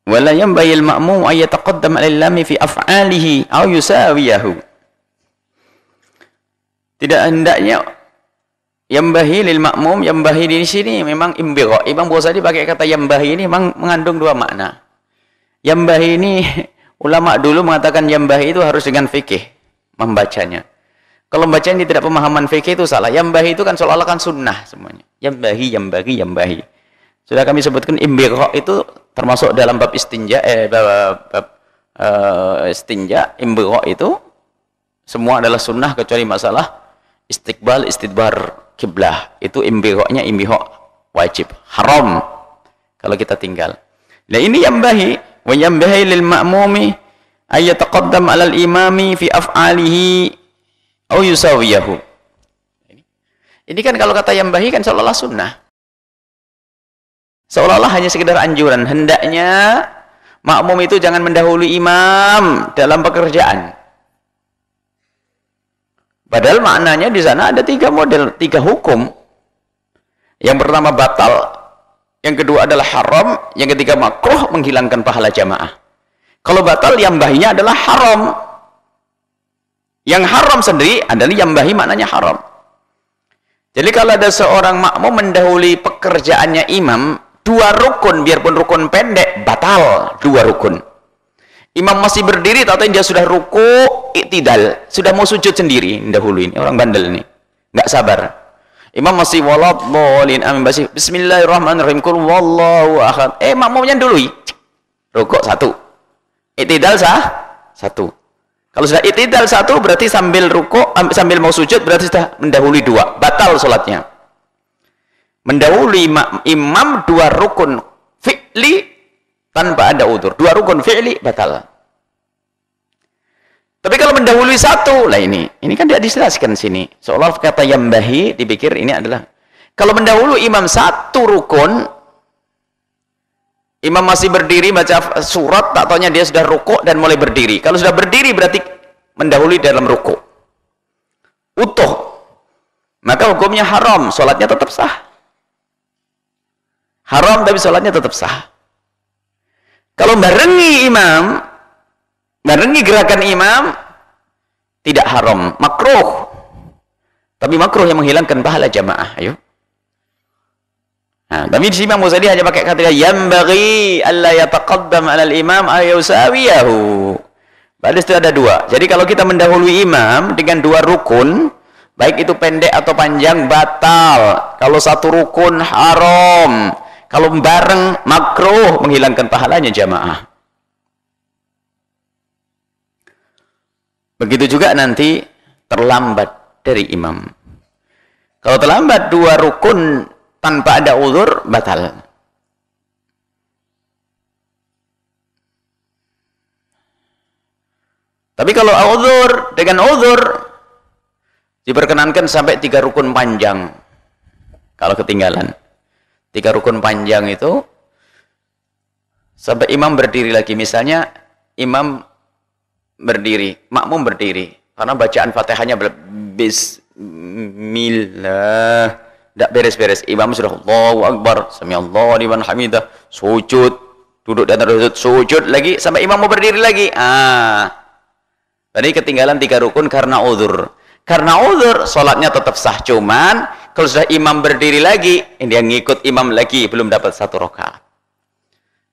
Wala yanbaghi al-ma'mum ay yataqaddam 'ala al-imam fi af'alihi aw yusawiyahu. Tidak hendaknya yambahi lil ma'mum, yambahi di sini memang imbigha. Imam Ghazali pakai kata yambahi ini memang mengandung dua makna. Yambahi ini ulama dulu mengatakan yambahi itu harus dengan fikih membacanya. Kalau bacanya tidak pemahaman fikih itu salah. Yambahi itu kan seolah-olah kan sunnah semuanya. Yambahi, yambahi, yambahi. Sudah kami sebutkan imbigha itu termasuk dalam bab istinja, istinja, imbigha itu semua adalah sunnah kecuali masalah istiqbal, istidbar kiblah. Itu imbigha-nya imbigha wajib, haram kalau kita tinggal. Nah ini yambahi, wa yambahi lil ma'mumi ay yataqaddam 'ala al-imami fi af'alihi aw yusawiyahu. Ini kan kalau kata yambahi kan seolah-olah sunnah. Seolah-olah hanya sekedar anjuran. Hendaknya makmum itu jangan mendahului imam dalam pekerjaan. Padahal maknanya di sana ada tiga model, tiga hukum. Yang pertama batal, yang kedua adalah haram, yang ketiga makruh, menghilangkan pahala jamaah. Kalau batal, yambahinya adalah haram. Yang haram sendiri adalah yambahi, maknanya haram. Jadi kalau ada seorang makmum mendahului pekerjaannya imam, dua rukun, biarpun rukun pendek, batal dua rukun. Imam masih berdiri, atau dia sudah ruku, iktidal, sudah mau sujud sendiri, dahulu ini orang bandel ini, nggak sabar. Imam masih waladhdallin, amin, bismillahirrahmanirrahim, qul wallahu ahad. Makmumnya dulu, rukuk satu, iktidal satu. Kalau sudah iktidal satu, berarti sambil rukuk, sambil mau sujud, berarti sudah mendahului dua, batal sholatnya. Mendahului imam dua rukun fi'li tanpa ada udzur, dua rukun fi'li batal. Tapi kalau mendahului satu, lah ini kan tidak dijelaskan sini. Seolah kata yambahi dipikir ini adalah kalau mendahului imam satu rukun, imam masih berdiri baca surat, tak taunya dia sudah rukuk dan mulai berdiri. Kalau sudah berdiri berarti mendahului dalam rukuk utuh, maka hukumnya haram, sholatnya tetap sah. Haram tapi sholatnya tetap sah. Kalau barengi imam, barengi gerakan imam, tidak haram, makruh. Tapi makruh yang menghilangkan pahala jamaah. Ayo. Nah, tapi di sini Imam Ghazali hanya pakai kata yambaghi alla yataqaddam 'ala al-imam ay yusawiyahu. Berarti itu ada dua. Jadi kalau kita mendahului imam dengan dua rukun, baik itu pendek atau panjang, batal. Kalau satu rukun haram. Kalau bareng makruh, menghilangkan pahalanya jamaah. Begitu juga nanti terlambat dari imam. Kalau terlambat dua rukun tanpa ada uzur, batal. Tapi kalau uzur, dengan uzur diperkenankan sampai 3 rukun panjang. Kalau ketinggalan 3 rukun panjang itu sampai imam berdiri lagi. Misalnya imam berdiri, makmum berdiri, karena bacaan Fatihahnya bismillah, tidak beres-beres. Imam sudah Allahu Akbar, samiallahu liman hamidah, sujud, duduk dan sujud lagi sampai imam mau berdiri lagi. Tadi ketinggalan 3 rukun karena uzur. Karena uzur, sholatnya tetap sah, cuman kalau sudah imam berdiri lagi, dia ngikut imam lagi, belum dapat 1 rakaat.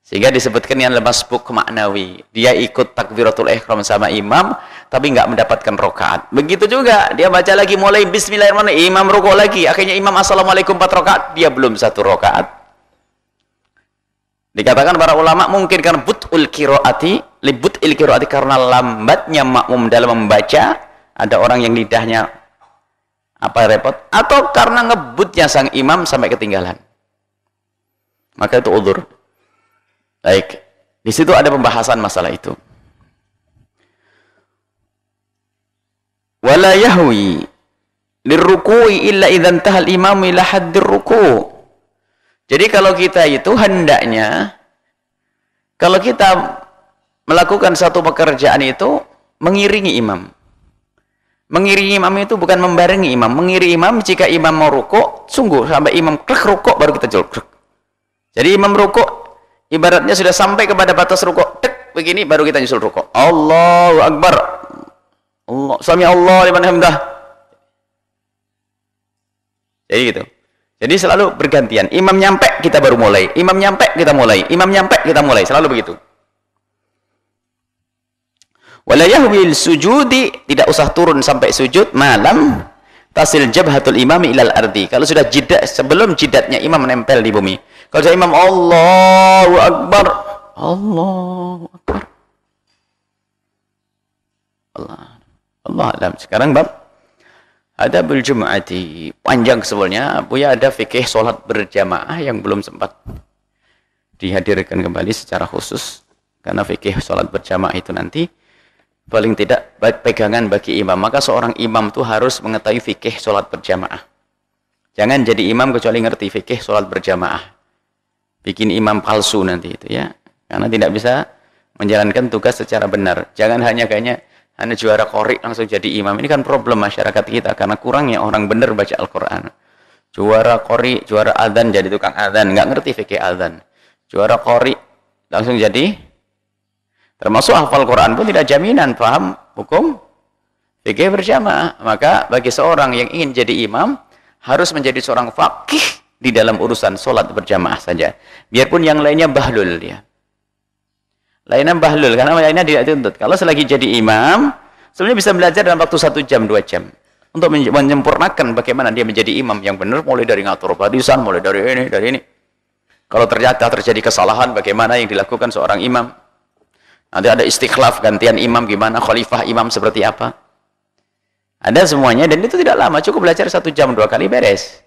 Sehingga disebutkan yang masbuk maknawi. Dia ikut takbiratul ihram sama imam, tapi nggak mendapatkan rakaat. Begitu juga, dia baca lagi mulai bismillahirrahmanirrahim, imam rukuk lagi. Akhirnya imam assalamualaikum 4 rakaat, dia belum 1 rakaat. Dikatakan para ulama mungkin karena but'ul qiraati, libut'il qiraati, karena lambatnya makmum dalam membaca, ada orang yang lidahnya repot, atau karena ngebutnya sang imam sampai ketinggalan. Maka itu uzur. Baik, di situ ada pembahasan masalah itu. Wala yahwi lirruku'i illa idza intaha al-imam ila haddir ruku'. Jadi kalau kita itu hendaknya, kalau kita melakukan satu pekerjaan itu mengiringi imam. Mengiringi imam itu bukan membarengi imam. Mengiringi imam jika imam mau rukuk, sungguh sampai imam krek rukuk baru kita jelek. Jadi imam rukuk, Ibaratnya sudah sampai kepada batas rukuk, tek begini baru kita nyusul rukuk. Allahu Akbar. Allah, sami Allah liman hamdah. Jadi gitu. Jadi selalu bergantian. Imam nyampe kita baru mulai. Imam nyampe kita mulai. Imam nyampe kita mulai. Selalu begitu. Wala yahwil sujudi, tidak usah turun sampai sujud malam tasil jabhatul imami ilal ardi. Kalau sudah jidat, sebelum jidatnya imam menempel di bumi. Kalau sudah imam Allahu Akbar, Allahu Akbar, Allah alam. Sekarang bab adabul jumu'ati, panjang sebelumnya. Buya ada fikih sholat berjamaah yang belum sempat dihadirkan kembali secara khusus, karena fikih sholat berjamaah itu nanti paling tidak pegangan bagi imam. Maka seorang imam itu harus mengetahui fikih sholat berjamaah. Jangan jadi imam kecuali ngerti fikih sholat berjamaah. Bikin imam palsu nanti itu ya. Karena tidak bisa menjalankan tugas secara benar. Jangan hanya kayaknya hanya juara qori langsung jadi imam. Ini kan problem masyarakat kita karena kurangnya orang benar baca Al-Quran. Juara qori, juara adzan jadi tukang adzan, nggak ngerti fikih adzan. Juara qori langsung jadi, termasuk hafal Quran pun tidak jaminan paham hukum fikih berjamaah. Maka bagi seorang yang ingin jadi imam harus menjadi seorang faqih di dalam urusan sholat berjamaah saja. Biarpun yang lainnya bahlul dia. Lainnya bahlul karena lainnya tidak dituntut. Kalau selagi jadi imam, sebenarnya bisa belajar dalam waktu 1 jam 2 jam untuk menyempurnakan bagaimana dia menjadi imam yang benar, mulai dari ngatur barisan, mulai dari ini. Kalau ternyata terjadi kesalahan, bagaimana yang dilakukan seorang imam. Nanti ada istikhlaf, gantian imam gimana, khalifah imam seperti apa. Ada semuanya dan itu tidak lama, cukup belajar 1 jam 2 kali beres.